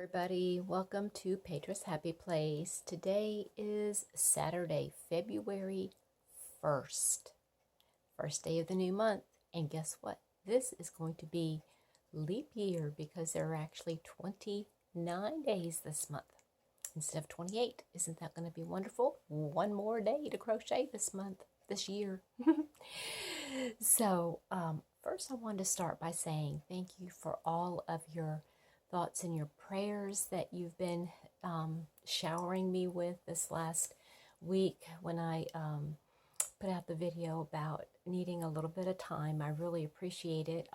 Everybody, welcome to Petra's Happy Place. Today is Saturday, February 1st, first day of the new month. And guess what? This is going to be leap year because there are actually 29 days this month instead of 28. Isn't that going to be wonderful? One more day to crochet this month, this year. So, first I wanted to start by saying thank you for all of your thoughts and your prayers that you've been showering me with this last week when I put out the video about needing a little bit of time. I really appreciate it.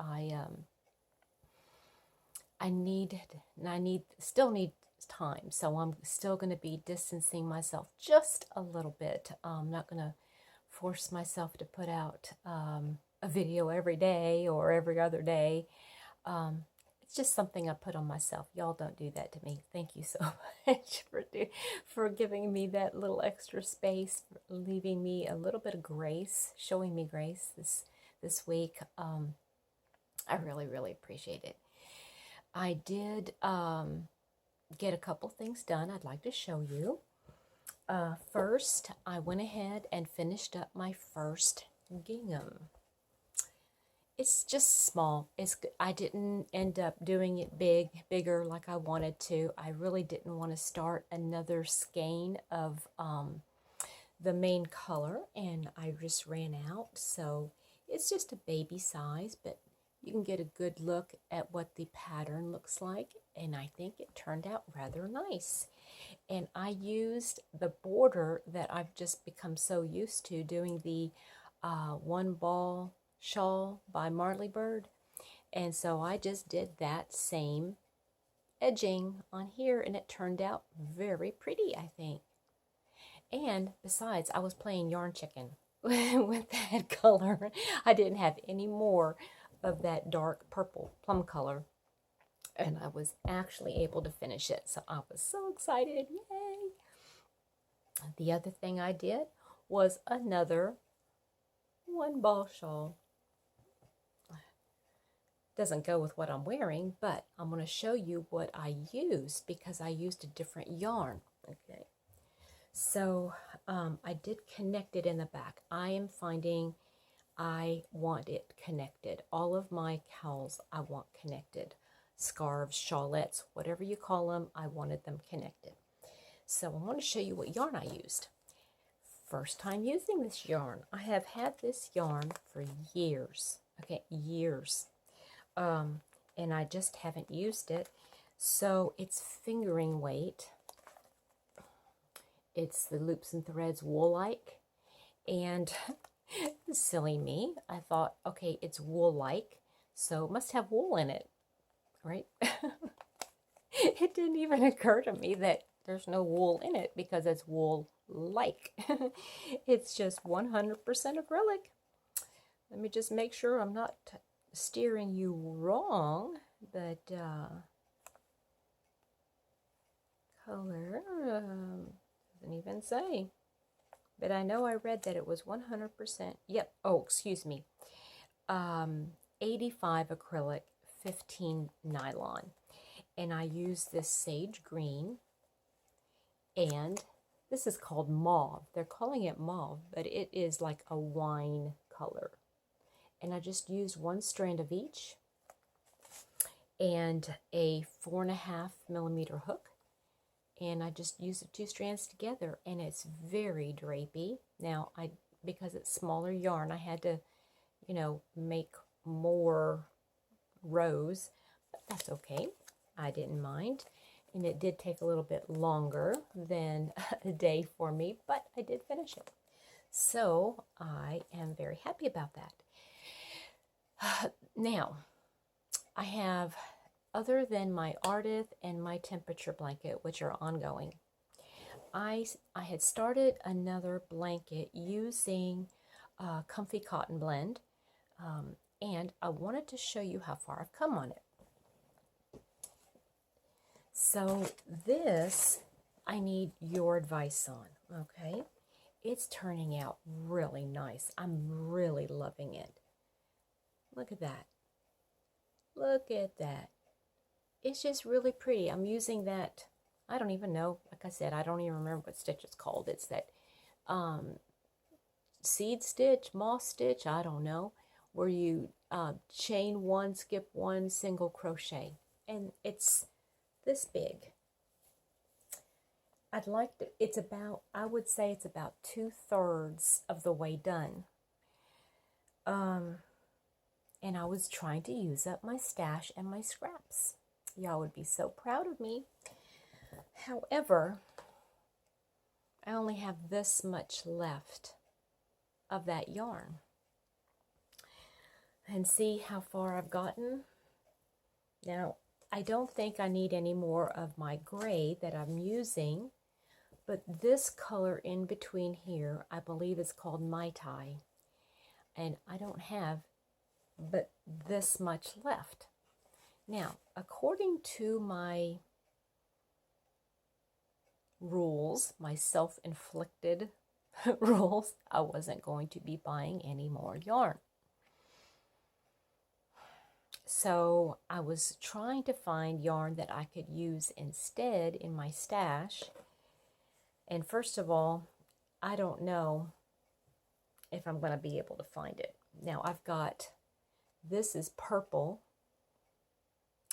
Still need time, so I'm still going to be distancing myself just a little bit. I'm not going to force myself to put out a video every day or every other day. It's just something I put on myself. Y'all don't do that to me. Thank you so much for giving me that little extra space, leaving me a little bit of grace, showing me grace this week. I really appreciate it. I did get a couple things done I'd like to show you. First, I went ahead and finished up my first gingham. It's just small. I didn't end up doing it bigger like I wanted to. I really didn't want to start another skein of the main color, and I just ran out. So it's just a baby size, but you can get a good look at what the pattern looks like, and I think it turned out rather nice. And I used the border that I've just become so used to doing, the One Ball Shawl by Marley Bird. And so I just did that same edging on here, and it turned out very pretty, I think. And besides, I was playing yarn chicken with that color. I didn't have any more of that dark purple plum color, and I was actually able to finish it. So I was so excited. Yay! The other thing I did was another One Ball Shawl. Doesn't go with what I'm wearing, but I'm going to show you what I used because I used a different yarn. Okay, so I did connect it in the back. I am finding I want it connected. All of my cowls I want connected. Scarves, shawlettes, whatever you call them, I wanted them connected. So I want to show you what yarn I used. First time using this yarn. I have had this yarn for years. Okay, years. And I just haven't used it. So it's fingering weight. It's the Loops and Threads Wool-like. And silly me, I thought, okay, it's wool-like, so it must have wool in it, right? It didn't even occur to me that there's no wool in it because it's wool-like. It's just 100% acrylic. Let me just make sure I'm not steering you wrong, but color doesn't even say. But I know I read that it was 100%. Yep. Oh, excuse me. 85 acrylic, 15 nylon. And I use this sage green. And this is called mauve. They're calling it mauve, but it is like a wine color. And I just used one strand of each and a 4.5 millimeter hook. And I just used the two strands together, and it's very drapey. Now, because it's smaller yarn, I had to, make more rows, but that's okay. I didn't mind. And it did take a little bit longer than a day for me, but I did finish it. So I am very happy about that. Now, I have, other than my Ardith and my temperature blanket, which are ongoing, I had started another blanket using Comfy Cotton Blend, and I wanted to show you how far I've come on it. So this, I need your advice on, okay? It's turning out really nice. I'm really loving it. Look at that. Look at that. it's just really pretty. I'm using that, I don't even know, like I said, I don't even remember what stitch it's called. It's that um, seed stitch, moss stitch, I don't know, where you chain one, skip one, single crochet. And it's this big. It's about, I would say it's about 2/3 of the way done. And I was trying to use up my stash and my scraps. Y'all would be so proud of me. However, I only have this much left of that yarn. And see how far I've gotten? Now, I don't think I need any more of my gray that I'm using, but this color in between here, I believe is called Mai Tai. And I don't have but this much left. Now, according to my rules, my self-inflicted rules, I wasn't going to be buying any more yarn. So I was trying to find yarn that I could use instead in my stash. And first of all, I don't know if I'm going to be able to find it. Now I've got, this is purple,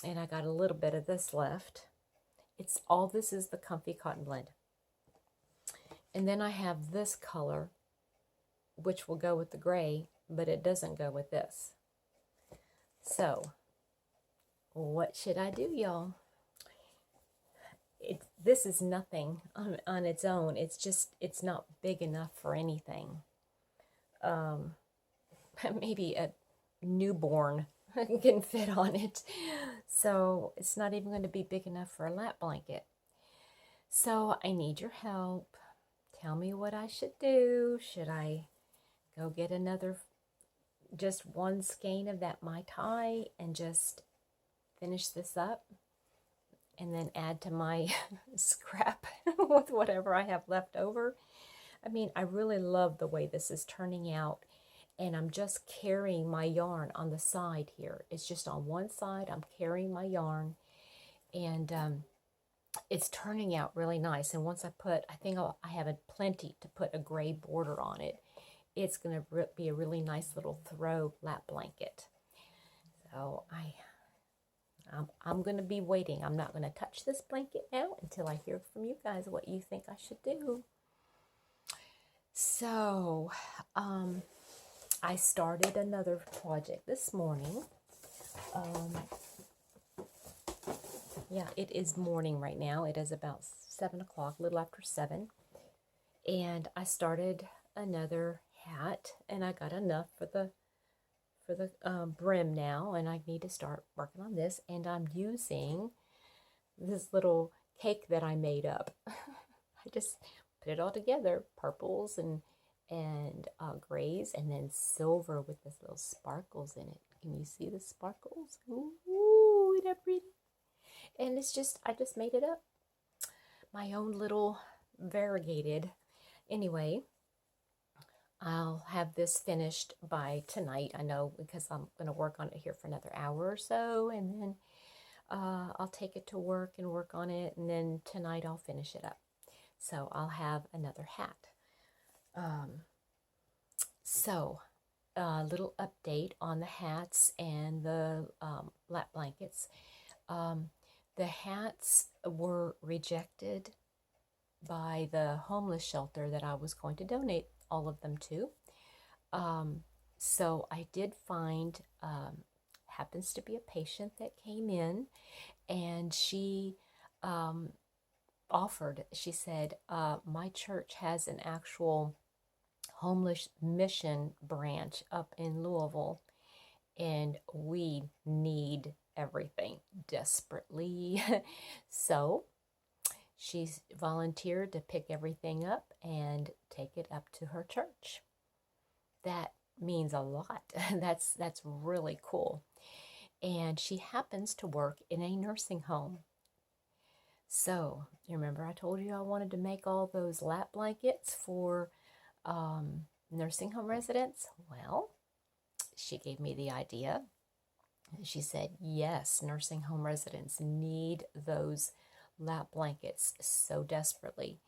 and I got a little bit of this left. It's all, this is the Comfy Cotton Blend. And then I have this color, which will go with the gray, but it doesn't go with this. So, what should I do, y'all? This is nothing on its own. It's just, it's not big enough for anything. Maybe a newborn can fit on it. So, it's not even going to be big enough for a lap blanket. So, I need your help. Tell me what I should do. Should I go get another, just one skein of that Mai Tai and just finish this up and then add to my scrap with whatever I have left over? I mean, I really love the way this is turning out, and I'm just carrying my yarn on the side here. It's just on one side, I'm carrying my yarn, and it's turning out really nice. And once I think I have plenty to put a gray border on it. It's going to be a really nice little throw lap blanket. So I'm going to be waiting. I'm not going to touch this blanket now until I hear from you guys what you think I should do. So, I started another project this morning. Yeah, it is morning right now. It is about 7 o'clock, a little after 7. And I started another hat, and I got enough for the brim now, and I need to start working on this. And I'm using this little cake that I made up. I just put it all together, purples and grays, and then silver with this little sparkles in it. Can you see the sparkles? Ooh, isn't that pretty? And it's just, I just made it up. My own little variegated. Anyway, I'll have this finished by tonight. I know, because I'm going to work on it here for another hour or so, and then I'll take it to work and work on it, and then tonight I'll finish it up. So I'll have another hat. So a little update on the hats and the lap blankets. The hats were rejected by the homeless shelter that I was going to donate all of them to. So I did find, happens to be a patient that came in, and she offered, she said, my church has an actual homeless mission branch up in Louisville, and we need everything desperately. So she's volunteered to pick everything up and take it up to her church. That means a lot. That's really cool. And she happens to work in a nursing home. So, you remember I told you I wanted to make all those lap blankets for nursing home residents? Well, she gave me the idea. She said, yes, nursing home residents need those lap blankets so desperately.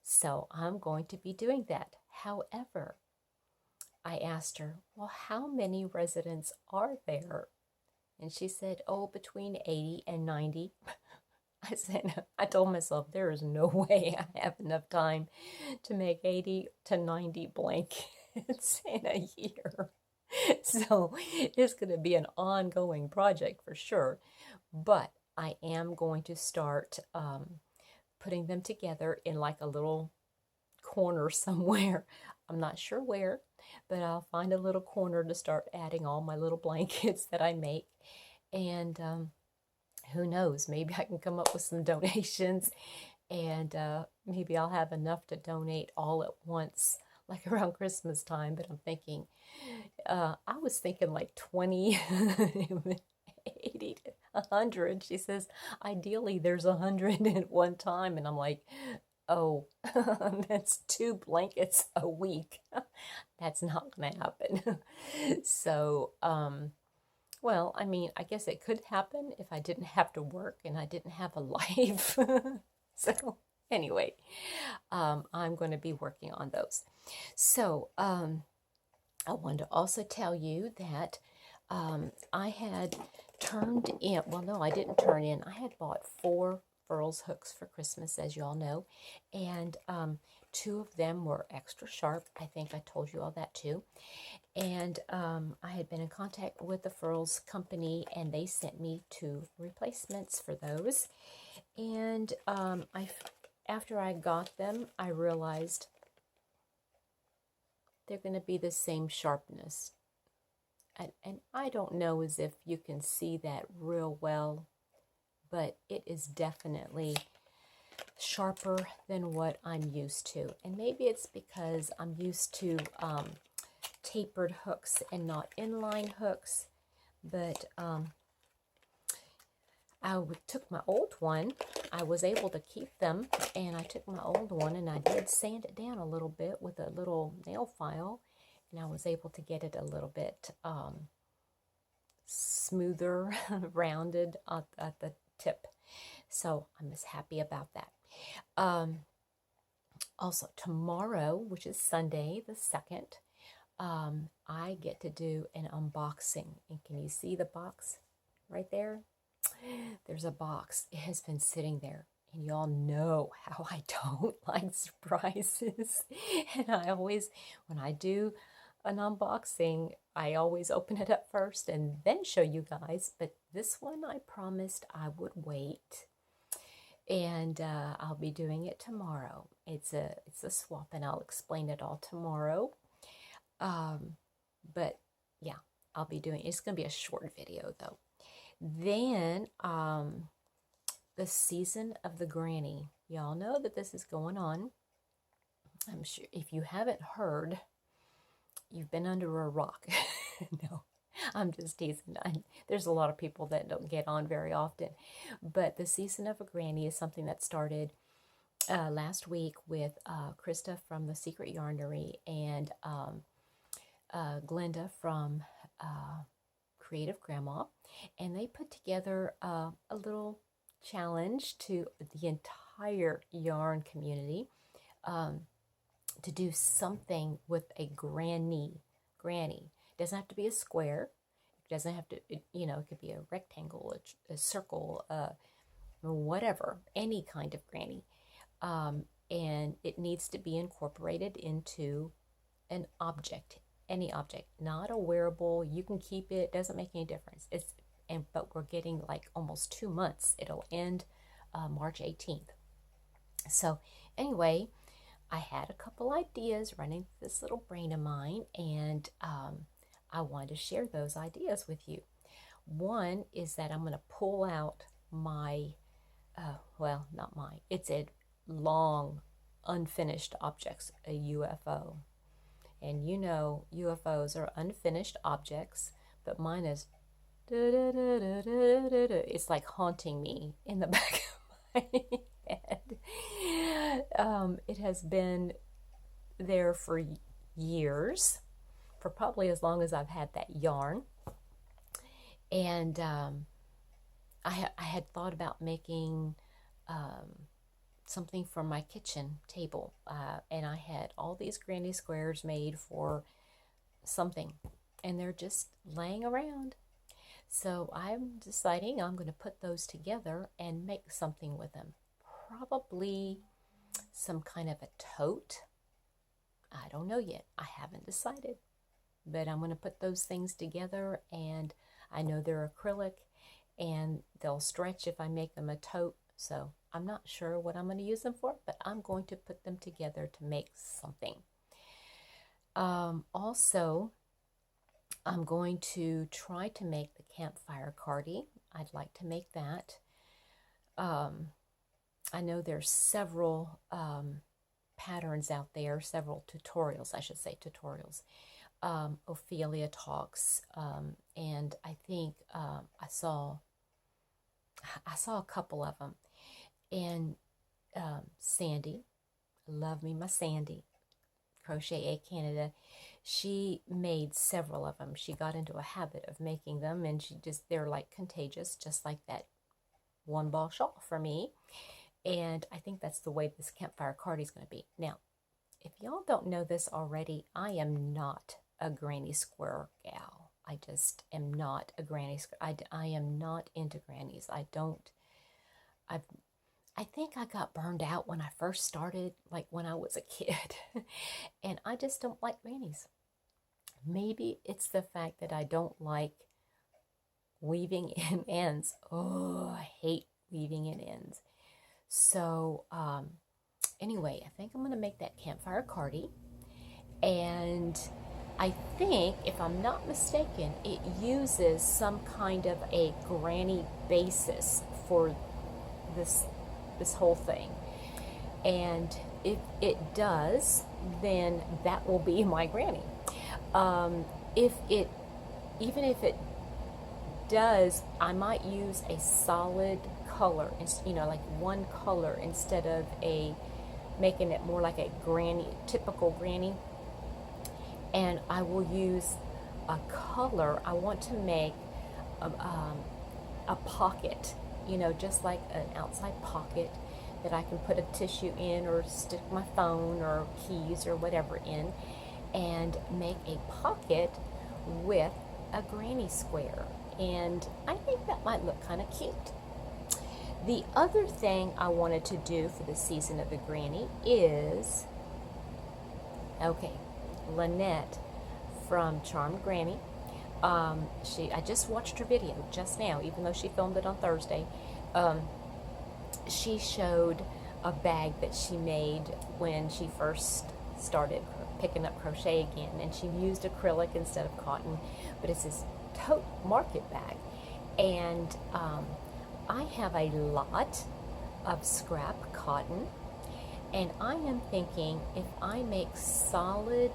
So I'm going to be doing that. However, I asked her, well, how many residents are there? And she said, oh, between 80 and 90. I told myself, there is no way I have enough time to make 80 to 90 blankets in a year. So it's going to be an ongoing project for sure. But I am going to start putting them together in like a little corner somewhere. I'm not sure where, but I'll find a little corner to start adding all my little blankets that I make. And who knows, maybe I can come up with some donations, and maybe I'll have enough to donate all at once, like around Christmas time. But I'm thinking, I was thinking like 20, 80 to 100. She says, ideally there's 100 at one time. And I'm like, oh, that's 2 blankets a week. That's not going to happen. So, well, I mean, I guess it could happen if I didn't have to work and I didn't have a life. So, anyway, I'm going to be working on those. So, I wanted to also tell you that I had turned in, well, no, I didn't turn in. I had bought 4 Furls hooks for Christmas, as you all know, and 2 of them were extra sharp. I think I told you all that too. And I had been in contact with the Furls company, and they sent me 2 replacements for those. And after I got them, I realized they're going to be the same sharpness. And I don't know as if you can see that real well, but it is definitely sharper than what I'm used to. And maybe it's because I'm used to tapered hooks and not inline hooks. But I took my old one. I was able to keep them, and I took my old one and I did sand it down a little bit with a little nail file, and I was able to get it a little bit smoother, rounded at the tip. So I'm just happy about that. Also, tomorrow, which is Sunday the 2nd, I get to do an unboxing. And can you see the box right there? There's a box. It has been sitting there. And y'all know how I don't like surprises. And I always, when I do an unboxing, I always open it up first and then show you guys. But this one I promised I would wait. And I'll be doing it tomorrow. It's a swap, and I'll explain it all tomorrow. But yeah, I'll be doing, it's going to be a short video though. Then the season of the granny. Y'all know that this is going on. I'm sure if you haven't heard, you've been under a rock. No, I'm just teasing. There's a lot of people that don't get on very often. But the season of a granny is something that started last week with Krista from The Secret Yarnery and Glenda from Creative Grandma. And they put together a little challenge to the entire yarn community to do something with a granny. It doesn't have to be a square. It doesn't have to, it could be a rectangle, a circle, whatever, any kind of granny. And it needs to be incorporated into an object, any object, not a wearable. You can keep it, doesn't make any difference. But we're getting like almost 2 months. It'll end March 18th. So anyway, I had a couple ideas running through this little brain of mine, and I wanted to share those ideas with you. One is that I'm going to pull out my, well, not mine, it's a long unfinished objects, a UFO. And you know UFOs are unfinished objects, but mine is it's like haunting me in the back of my head. It has been there for years, for probably as long as I've had that yarn. And I had thought about making something for my kitchen table. And I had all these granny squares made for something, and they're just laying around. So I'm deciding I'm going to put those together and make something with them. Probably some kind of a tote. I don't know yet. I haven't decided. But I'm going to put those things together, and I know they're acrylic and they'll stretch if I make them a tote. So I'm not sure what I'm going to use them for, but I'm going to put them together to make something. Also, I'm going to try to make the campfire cardie. I'd like to make that. I know there's several patterns out there, several tutorials, I should say tutorials. Ophelia Talks, and I think I saw a couple of them. And Sandy, love me my Sandy, Crochet A Canada, she made several of them. She got into a habit of making them, and they're like contagious, just like that one ball shawl for me. And I think that's the way this campfire cardie is going to be. Now, if y'all don't know this already, I am not a granny square gal. I just am not a granny square. I am not into grannies. I think I got burned out when I first started, like when I was a kid. And I just don't like grannies. Maybe it's the fact that I don't like weaving in ends. Oh, I hate weaving in ends. So anyway, I think I'm going to make that campfire cardie. And I think, if I'm not mistaken, it uses some kind of a granny basis for this whole thing. And if it does, then that will be my granny. Even if it does, I might use a solid color, like one color, instead of making it more like a granny, typical granny. And I will use a color. I want to make a pocket, just like an outside pocket that I can put a tissue in, or stick my phone or keys or whatever in, and make a pocket with a granny square. And I think that might look kind of cute. The other thing I wanted to do for the season of the granny is, Lynette from Charmed Granny. I just watched her video just now, even though she filmed it on Thursday. She showed a bag that she made when she first started picking up crochet again, and she used acrylic instead of cotton, but it's this tote market bag. And I have a lot of scrap cotton, and I am thinking, if I make solid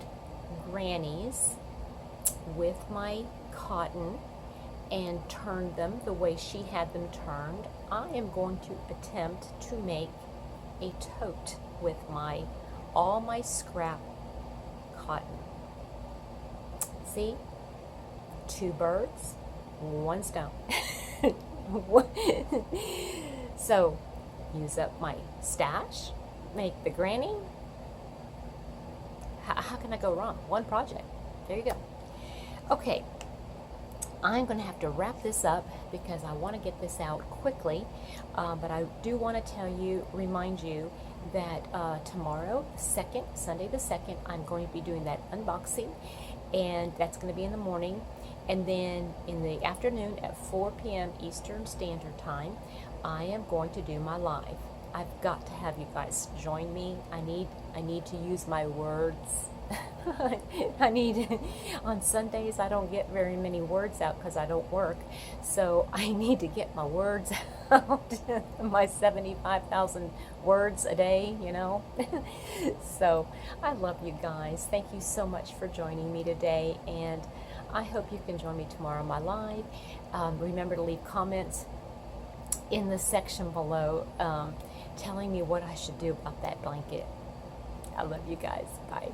grannies with my cotton and turn them the way she had them turned, I am going to attempt to make a tote with all my scrap cotton. See? 2 birds, 1 stone. So, use up my stash, make the granny. How can I go wrong? One project. There you go. Okay, I'm going to have to wrap this up because I want to get this out quickly. But I do want to remind you that tomorrow, Sunday the 2nd, I'm going to be doing that unboxing, and that's going to be in the morning. And then in the afternoon at 4 p.m. Eastern Standard Time, I am going to do my live. I've got to have you guys join me. I need to use my words. On Sundays I don't get very many words out because I don't work. So I need to get my words out, my 75,000 words a day, So I love you guys. Thank you so much for joining me today, and I hope you can join me tomorrow on my live. Remember to leave comments in the section below telling me what I should do about that blanket. I love you guys. Bye.